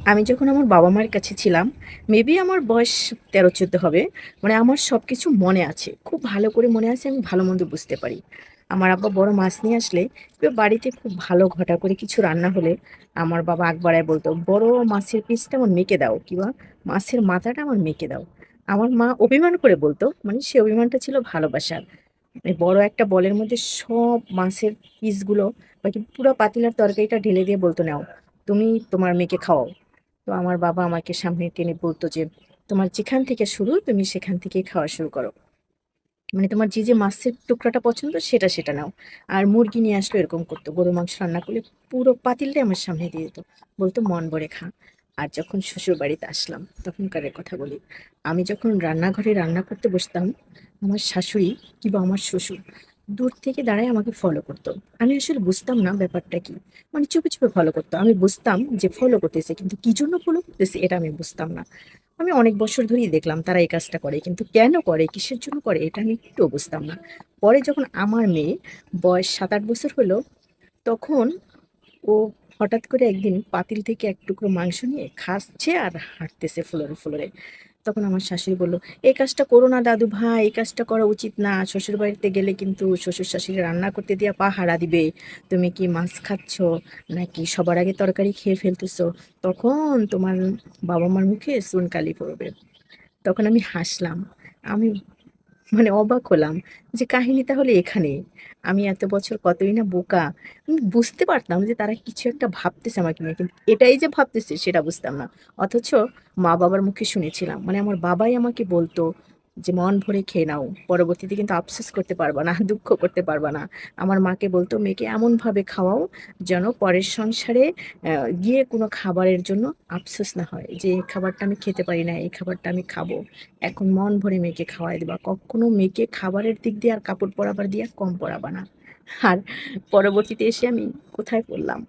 আমি যখন আমার বাবা-মার কাছে ছিলাম, মেবি আমার বয়স ১৩-১৪ হবে। মানে আমার সবকিছু মনে আছে। খুব ভালো করে মনে আছে, আমি ভালো-মন্দ বুঝতে পারি। আমার আব্বা বড় মাছ নিয়ে আসলে কিংবা বাড়িতে খুব ভালো ঘটা করে কিছু রান্না হলে আমার বাবা আগ বাড়ায় বলত, "বড় মাছের পিসটা আমার মেয়েকে দাও কিংবা মাছের মাথাটা আমার মেয়েকে দাও।" আমার মা অভিমান করে বলত, মানে সে অভিমানটা ছিল ভালোবাসার। মানে বড় একটা বলের মধ্যে সব মাছের পিসগুলো বা কি পুরা পাতিলার তরকারিটা ঢেলে দিয়ে বলত, "নাও, তুমি তোমার মেয়েকে খাওয়াও।" তো আমার বাবা আমাকে সামনে টেনে বলতো যে, "তোমার যেখান থেকে শুরু তুমি সেখান থেকেই খাওয়া শুরু করো। মানে তোমার যে মাছের টুকরাটা পছন্দ সেটা নাও।" আর মুরগি নিয়ে আসলেও এরকম করতো। গরুর মাংস রান্না করলে পুরো পাতিলটাই আমার সামনে দিয়ে দিত। বলতো, "মন ভরে খা।" আর যখন শ্বশুরবাড়িতে আসলাম তখনকার কথা বলি। আমি যখন রান্নাঘরে রান্না করতে বসতাম, আমার শাশুড়ি কিংবা আমার শ্বশুর দূর থেকে দাঁড়ায় আমাকে ফলো করতো। আমি আসলে বুঝতাম না ব্যাপারটা কি। মানে চুপে ফলো করতো। আমি বুঝতাম যে ফলো করতেছে, কিন্তু কি জন্য ফলো করতেছে এটা আমি বুঝতাম না। আমি অনেক বছর ধরেই দেখলাম তারা এই কাজটা করে। কিন্তু কেন করে, কিসের জন্য করে এটা আমি একটুও বুঝতাম না। পরে যখন আমার মেয়ে বয়স ৭-৮ বছর হলো, তখন ও হঠাৎ করে একদিন পাতিল থেকে এক টুকরো মাংস নিয়ে খাচ্ছে আর হাঁটতেছে ফুলরে। তখন আমার শাশুড়ি বলল, "এই কাজটা করো না দাদু ভাই, এই কাজটা করা উচিত না। শ্বশুরবাড়িতে গেলে কিন্তু শ্বশুর-শাশুড়ি রান্না করতে দিয়া পাহারা দিবে। তুমি কি মাছ খাচ্ছ নাকি সবার আগে তরকারি খেয়ে ফেলতেছো? তখন তোমার বাবা-মার মুখে চুনকালি পড়বে।" তখন আমি হাসলাম। আমি মানে অবাক হলাম যে কাহিনী তাহলে এখানে। আমি এত বছর কতই না বোকা। আমি বুঝতে পারতাম যে তারা কিছু একটা ভাবতেছে আমাকে নিয়ে। কিন্তু এটাই যে ভাবতেছে সেটা বুঝতাম না। অথচ মা-বাবার মুখে শুনেছিলাম। মানে আমার বাবাই আমাকে বলত যে, "মন ভরে খেয়ে নাও। পরবর্তীতে কিন্তু আফসোস করতে পারবা না, দুঃখ করতে পারবা না।" আমার মাকে বলত, "মেয়েকে এমনভাবে খাওয়াও যেন পরের সংসারে গিয়ে কোনো খাবারের জন্য আফসোস না হয়। যে এই খাবারটা আমি খেতে পারি না, এই খাবারটা আমি খাবো।" এখন মন ভরে মেয়েকে খাওয়ায় দিবা। কখনো মেয়েকে খাবারের দিক দিয়ে আর কাপড় পরাবার দিয়ে কম পরাবা না। আর পরবর্তীতে এসে আমি কোথায় পড়লাম?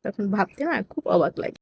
তখন ভাবতে না খুব অবাক লাগে।